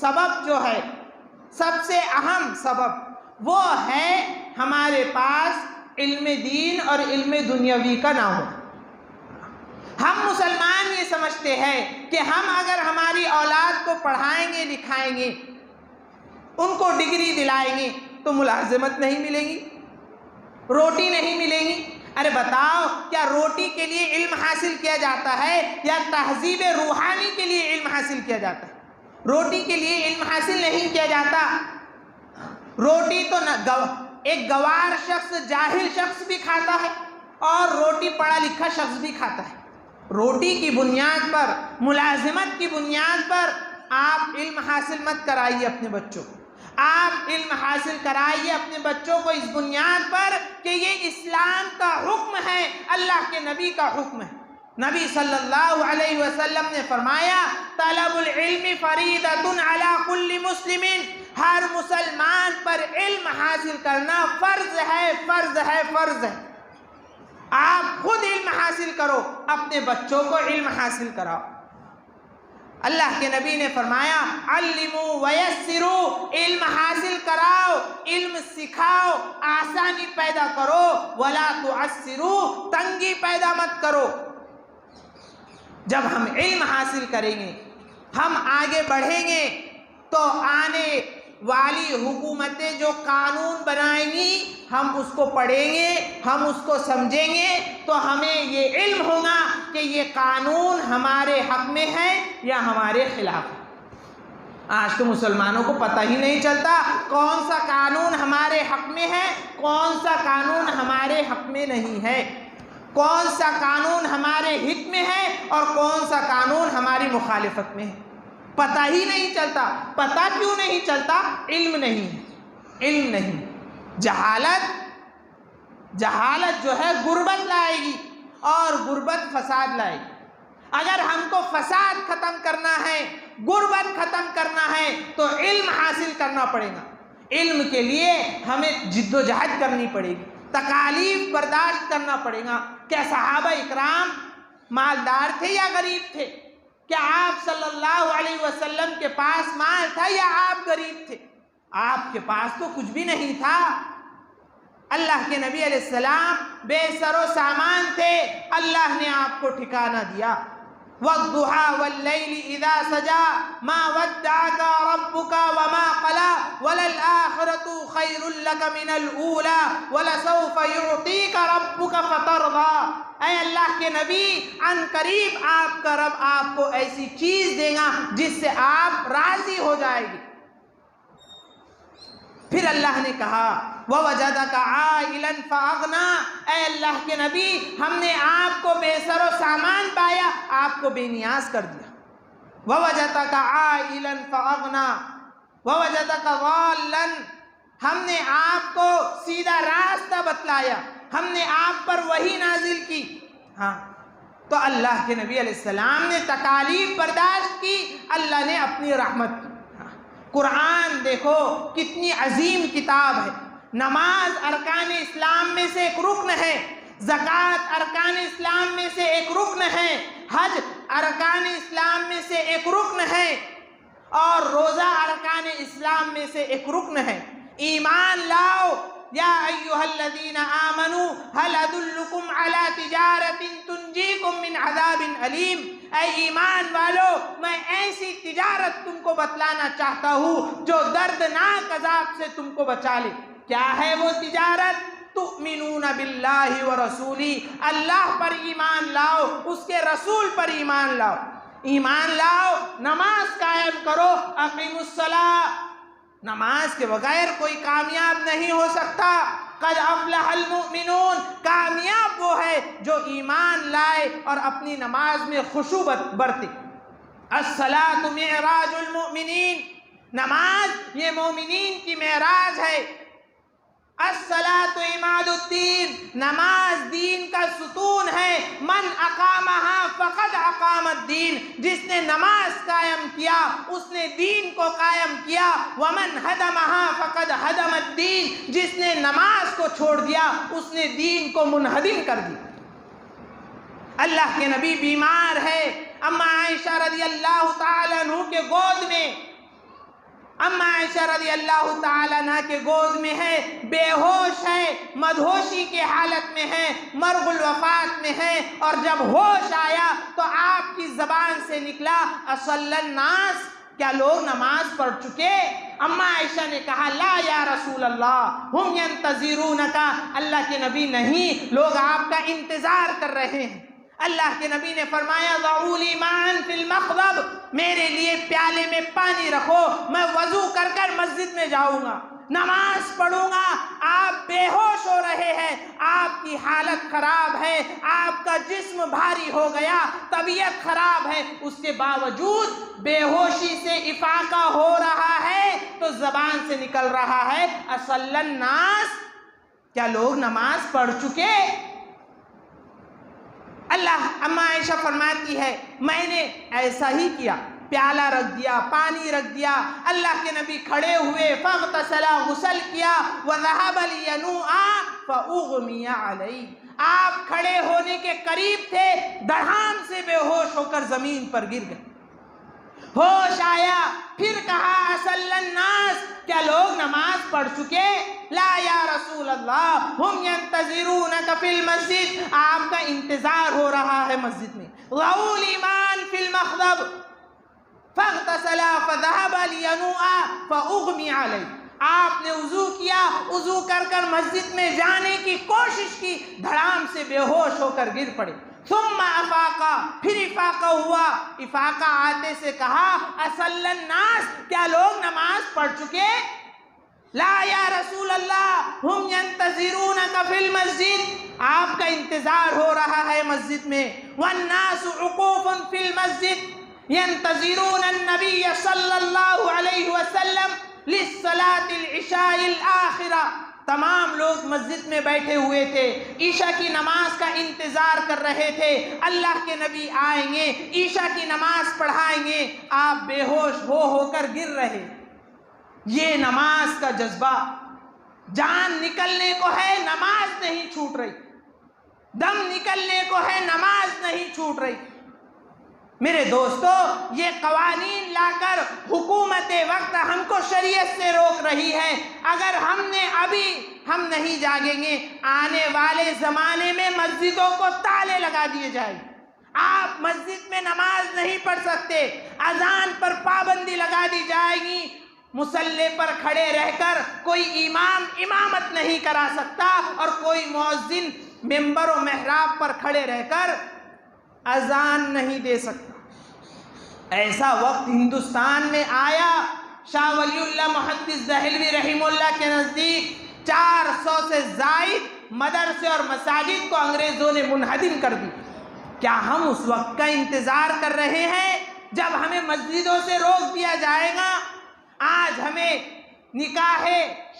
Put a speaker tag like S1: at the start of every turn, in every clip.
S1: سبب جو ہے، سب سے اہم سبب وہ ہے ہمارے پاس علم دین اور علم دنیاوی کا نہ ہو۔ ہم مسلمان یہ سمجھتے ہیں کہ ہم اگر ہماری اولاد کو پڑھائیں گے، لکھائیں گے، ان کو ڈگری دلائیں گے تو ملازمت نہیں ملے گی، روٹی نہیں ملے گی۔ ارے بتاؤ، کیا روٹی کے لیے علم حاصل کیا جاتا ہے یا تہذیب روحانی کے لیے علم حاصل کیا جاتا ہے؟ روٹی کے لیے علم حاصل نہیں کیا جاتا۔ روٹی تو ایک گوار شخص، جاہل شخص بھی کھاتا ہے اور روٹی پڑھا لکھا شخص بھی کھاتا ہے۔ روٹی کی بنیاد پر، ملازمت کی بنیاد پر آپ علم حاصل مت کرائیے اپنے بچوں کو۔ آپ علم حاصل کرائیے اپنے بچوں کو اس بنیاد پر کہ یہ اسلام کا حکم ہے، اللہ کے نبی کا حکم ہے۔ نبی صلی اللہ علیہ وسلم نے فرمایا، طلب العلم فریضۃ علی کل مسلم، ہر مسلمان پر علم حاصل کرنا فرض ہے، فرض ہے، فرض ہے۔ آپ خود علم حاصل کرو، اپنے بچوں کو علم حاصل کراؤ۔ اللہ کے نبی نے فرمایا، علموا ویسروا، علم حاصل کراؤ، علم سکھاؤ، آسانی پیدا کرو، ولا تعسروا، تنگی پیدا مت کرو۔ جب ہم علم حاصل کریں گے، ہم آگے بڑھیں گے تو آنے والی حکومتیں جو قانون بنائیں گی، ہم اس کو پڑھیں گے، ہم اس کو سمجھیں گے تو ہمیں یہ علم ہوگا کہ یہ قانون ہمارے حق میں ہے یا ہمارے خلاف ہے۔ آج تو مسلمانوں کو پتہ ہی نہیں چلتا کون سا قانون ہمارے حق میں ہے، کون سا قانون ہمارے حق میں نہیں ہے، کون سا قانون ہمارے حق میں ہے اور کون سا قانون ہماری مخالفت میں ہے، پتہ ہی نہیں چلتا۔ پتہ کیوں نہیں چلتا؟ علم نہیں ہے، علم نہیں۔ جہالت جو ہے غربت لائے گی اور غربت فساد لائے گی۔ اگر ہم کو فساد ختم کرنا ہے، غربت ختم کرنا ہے تو علم حاصل کرنا پڑے گا۔ علم کے لیے ہمیں جد و جہد کرنی پڑے گی، تکالیف برداشت کرنا پڑے گا۔ کیا صحابہ اکرام مالدار تھے یا غریب تھے؟ کیا آپ صلی اللہ علیہ وسلم کے پاس مال تھا یا آپ غریب تھے؟ آپ کے پاس تو کچھ بھی نہیں تھا۔ اللہ کے نبی علیہ السلام بے سر و سامان تھے، اللہ نے آپ کو ٹھکانہ دیا۔ وَالضُّحَىٰ وَاللَّيْلِ إِذَا سَجَىٰ مَا وَدَّعَكَ رَبُّكَ وَمَا قَلَىٰ وَلَلْآخِرَةُ خَيْرٌ لَكَ مِنَ الْأُولَىٰ وَلَسَوْفَ يُعْطِيكَ رَبُّكَ فَتَرْضَىٰ۔ اے اللہ کے نبی، عن قریب آپ کا رب آپ کو ایسی چیز دے گا جس سے آپ راضی ہو جائے گی۔ پھر اللہ نے کہا، وَوَجَدَكَ عَائِلًا فَأَغْنَىٰ۔ اے اللہ کے نبی، ہم نے آپ کو بے سر و سامان پایا، آپ کو بے نیاز کر دیا۔ وَوَجَدَكَ عَائِلًا فَأَغْنَىٰ وَوَجَدَكَ ضَالًّا، ہم نے آپ کو سیدھا راستہ بتلایا، ہم نے آپ پر وحی نازل کی۔ ہاں، تو اللہ کے نبی علیہ السلام نے تکالیف برداشت کی، اللہ نے اپنی رحمت کی۔ قرآن دیکھو کتنی عظیم کتاب ہے۔ نماز ارکان اسلام میں سے ایک رکن ہے، زکوٰۃ ارکان اسلام میں سے ایک رکن ہے، حج ارکان اسلام میں سے ایک رکن ہے اور روزہ ارکان اسلام میں سے ایک رکن ہے۔ ایمان لاؤ، یا ایھا الذین آمنوا هل ادلکم علی تجارۃ تنجیکم من عذاب علیم۔ اے ایمان والو، میں ایسی تجارت تم کو بتلانا چاہتا ہوں جو دردناک عذاب سے تم کو بچا لے۔ کیا ہے وہ تجارت؟ تؤمنون باللہ ورسولہ، اللہ پر ایمان لاؤ، اس کے رسول پر ایمان لاؤ۔ ایمان لاؤ، نماز قائم کرو، اقیموا الصلاۃ۔ نماز کے بغیر کوئی کامیاب نہیں ہو سکتا۔ قد افلح المؤمنون، کامیاب وہ ہے جو ایمان لائے اور اپنی نماز میں خشوع برتے۔ الصلاۃ معراج المؤمنین، نماز یہ مومنین کی معراج ہے۔ الصلاۃ عماد الدین، نماز دین کا ستون ہے۔ من اقامہا فقد اقام الدین، جس نے نماز قائم کیا اس نے دین کو قائم کیا۔ ومن ہدمہا فقد ہدم الدین، جس نے نماز کو چھوڑ دیا اس نے دین کو منہدم کر دیا۔ اللہ کے نبی بیمار ہے، اما عائشہ رضی اللہ تعالیٰ عنہ کے گود میں عائشہ رضی اللہ تعالیٰ عنہ کے گود میں ہے، بے ہوش ہے، مدہوشی کے حالت میں ہے، مرغ الوفات میں ہے، اور جب ہوش آیا تو آپ کی زبان سے نکلا اصلی الناس، کیا لوگ نماز پڑھ چکے؟ اما عائشہ نے کہا لا یا رسول اللہ ہم ینتظرونک، اللہ کے نبی نہیں، لوگ آپ کا انتظار کر رہے ہیں۔ اللہ کے نبی نے فرمایا ضعوا لی ماء فی المخضب، میرے لیے پیالے میں پانی رکھو، میں وضو کر کر مسجد میں جاؤں گا، نماز پڑھوں گا۔ آپ بے ہوش ہو رہے ہیں، آپ کی حالت خراب ہے، آپ کا جسم بھاری ہو گیا، طبیعت خراب ہے، اس کے باوجود بے ہوشی سے افاقہ ہو رہا ہے تو زبان سے نکل رہا ہے اصلی الناس، کیا لوگ نماز پڑھ چکے؟ اللہ اما عائشہ فرماتی ہے میں نے ایسا ہی کیا، پیالہ رکھ دیا، پانی رکھ دیا، اللہ کے نبی کھڑے ہوئے، فاغتسل، غسل کیا، وذهب لینوء فاغمی علیہ، آپ کھڑے ہونے کے قریب تھے، دڑھام سے بے ہوش ہو کر زمین پر گر گئے۔ ہوش آیا، پھر کہا اصلی الناس، کیا لوگ نماز پڑھ چکے؟ لا یا رسول اللہ ہم ینتظرونک فی المسجد، آپ کا انتظار ہو رہا ہے مسجد میں۔ ضعوا لی ماء فی المخضب فاغتسل فذهب لینوء فاغمی علیہ، آپ نے وضو کیا، وضو کر کر مسجد میں جانے کی کوشش کی، دھڑام سے بے ہوش ہو کر گر پڑے۔ ثم افاقہ، پھر افاقہ ہوا، افاقہ آتے سے کہا اصلی الناس، کیا لوگ نماز پڑھ چکے؟ لا یا رسول اللہ ہم ینتظرونک فی المسجد، آپ کا انتظار ہو رہا ہے مسجد میں۔ والناس عقوف فی المسجد ینتظرون النبی صلی اللہ علیہ وسلم للصلاة العشاء الآخرہ، تمام لوگ مسجد میں بیٹھے ہوئے تھے، عشاء کی نماز کا انتظار کر رہے تھے، اللہ کے نبی آئیں گے، عشاء کی نماز پڑھائیں گے، آپ بے ہوش ہو کر گر رہے۔ یہ نماز کا جذبہ، جان نکلنے کو ہے نماز نہیں چھوٹ رہی، دم نکلنے کو ہے نماز نہیں چھوٹ رہی۔ میرے دوستو، یہ قوانین لا کر حکومت وقت ہم کو شریعت سے روک رہی ہے، اگر ہم نہیں جاگیں گے، آنے والے زمانے میں مسجدوں کو تالے لگا دیے جائیں، آپ مسجد میں نماز نہیں پڑھ سکتے، اذان پر پابندی لگا دی جائے گی، مصلی پر کھڑے رہ کر کوئی امام امامت نہیں کرا سکتا، اور کوئی مؤذن ممبر و محراب پر کھڑے رہ کر اذان نہیں دے سکتا۔ ایسا وقت ہندوستان میں آیا، شاہ ولی اللہ محدث دہلوی رحمہ اللہ کے نزدیک 400 سے زائد مدرسے اور مساجد کو انگریزوں نے منہدم کر دی۔ کیا ہم اس وقت کا انتظار کر رہے ہیں جب ہمیں مسجدوں سے روک دیا جائے گا؟ آج ہمیں نکاح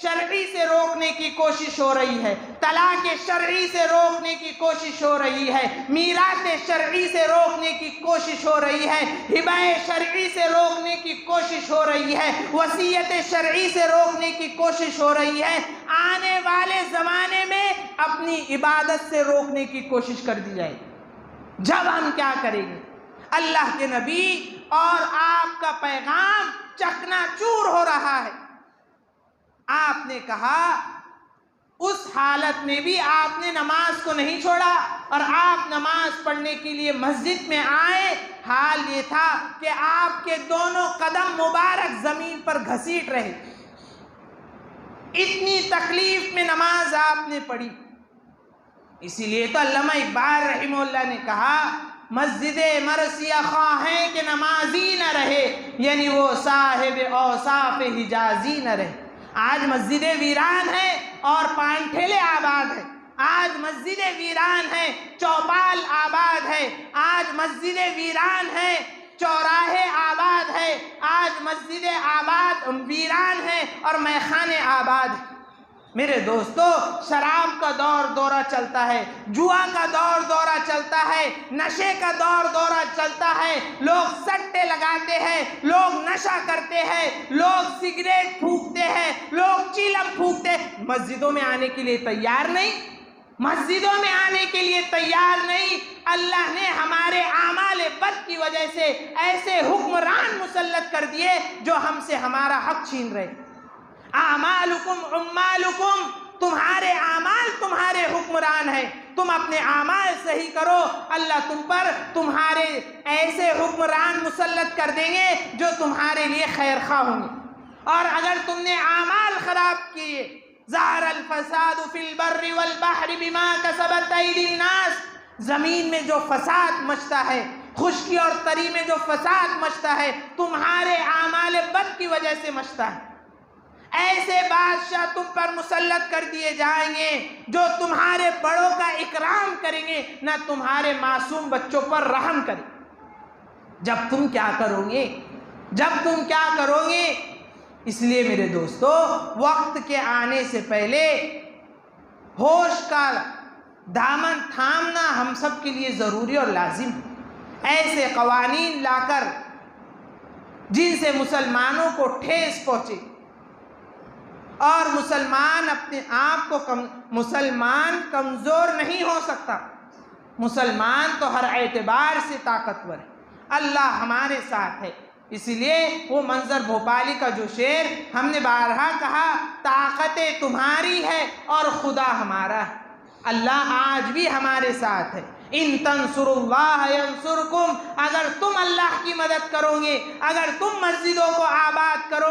S1: شرعی سے روکنے کی کوشش ہو رہی ہے، طلاق شرعی سے روکنے کی کوشش ہو رہی ہے، میراث شرعی سے روکنے کی کوشش ہو رہی ہے، ہبہ شرعی سے روکنے کی کوشش ہو رہی ہے، وصیت شرعی سے روکنے کی کوشش ہو رہی ہے۔ آنے والے زمانے میں اپنی عبادت سے روکنے کی کوشش کر دی جائے گی۔ جب ہم کیا کریں گے؟ اللہ کے نبی اور آپ کا پیغام چکنا چور ہو رہا ہے۔ آپ نے کہا اس حالت میں بھی آپ نے نماز کو نہیں چھوڑا، اور آپ نماز پڑھنے کے لیے مسجد میں آئے، حال یہ تھا کہ آپ کے دونوں قدم مبارک زمین پر گھسیٹ رہے، اتنی تکلیف میں نماز آپ نے پڑھی۔ اسی لیے تو علامہ اقبال رحمہ اللہ نے کہا مسجد مرثیہ خواہ ہے کہ نمازی نہ رہے، یعنی وہ صاحب اوصاف حجازی نہ رہے۔ آج مسجد ویران ہے اور پان ٹھیلے آباد ہے، آج مسجد ویران ہے، چوپال آباد ہے، آج مسجد ویران ہے، چوراہے آباد ہے، آج مسجد آباد ویران ہے اور میخانے آباد ہے۔ میرے دوستو، شراب کا دور دورہ چلتا ہے، جوا کا دور دورہ چلتا ہے، نشے کا دور دورہ چلتا ہے، لوگ سٹے لگاتے ہیں، لوگ نشہ کرتے ہیں، لوگ سگریٹ پھونکتے ہیں، لوگ چیلم پھونکتے ہیں، مسجدوں میں آنے کے لیے تیار نہیں۔ مسجدوں میں آنے کے لیے تیار نہیں، اللہ نے ہمارے اعمال بد کی وجہ سے ایسے حکمران مسلط کر دیے جو ہم سے ہمارا حق چھین رہے۔ اعمالکم عمالکم، تمہارے اعمال تمہارے حکمران ہیں، تم اپنے اعمال صحیح کرو، اللہ تم پر تمہارے ایسے حکمران مسلط کر دیں گے جو تمہارے لیے خیر خواہ ہوں گے۔ اور اگر تم نے اعمال خراب کیے، ظہر الفساد فی البر والبحر بما کسبت ایدی الناس، زمین میں جو فساد مچتا ہے، خشکی اور تری میں جو فساد مچتا ہے، تمہارے اعمال بد کی وجہ سے مچتا ہے۔ ایسے بادشاہ تم پر مسلط کر دیے جائیں گے جو تمہارے بڑوں کا اکرام کریں گے، نہ تمہارے معصوم بچوں پر رحم کریں۔ جب تم کیا کرو گے؟ اس لیے میرے دوستو، وقت کے آنے سے پہلے ہوش کا دامن تھامنا ہم سب کے لیے ضروری اور لازم ہے۔ ایسے قوانین لا کر جن سے مسلمانوں کو ٹھیس پہنچے اور مسلمان اپنے آپ کو مسلمان کمزور نہیں ہو سکتا، مسلمان تو ہر اعتبار سے طاقتور ہے، اللہ ہمارے ساتھ ہے۔ اس لیے وہ منظر بھوپالی کا جو شعر ہم نے بارہا کہا، طاقتیں تمہاری ہے اور خدا ہمارا ہے، اللہ آج بھی ہمارے ساتھ ہے۔ ان تنصروا اللہ ینصرکم، اگر تم اللہ کی مدد کرو گے، اگر تم مسجدوں کو آباد کرو